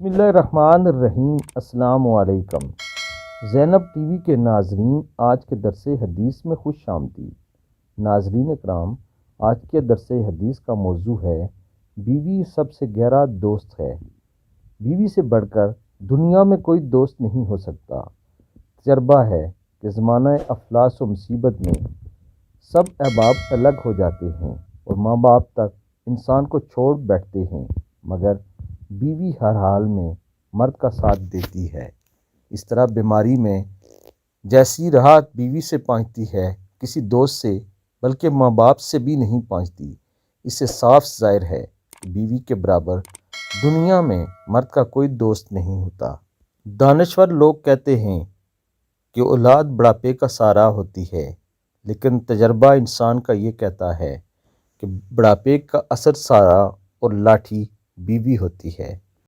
बिस्मिल्लाहिर्रहमानिर्रहीम। अस्सलाम वालेकुम। ज़ैनब टीवी के नाजरीन, आज के दरसे हदीस में खुश आमदीद। नाजरीन कराम, आज के दरसे हदीस का मौजू है बीवी सबसे गहरा दोस्त है। बीवी से बढ़कर दुनिया में कोई दोस्त नहीं हो सकता। तजर्बा है कि ज़माना अफलास व मुसीबत में सब अहबाब अलग हो जाते हैं और माँ बाप तक इंसान को छोड़ बैठते हैं, मगर बीवी हर हाल में मर्द का साथ देती है। इस तरह बीमारी में जैसी राहत बीवी से पहुँचती है, किसी दोस्त से बल्कि माँ बाप से भी नहीं पहुँचती। इससे साफ ज़ाहिर है कि बीवी के बराबर दुनिया में मर्द का कोई दोस्त नहीं होता। दानश्वर लोग कहते हैं कि औलाद बुढ़ापे का सहारा होती है, लेकिन तजर्बा इंसान का ये कहता है कि बुढ़ापे का असर सहारा और लाठी बीवी होती है।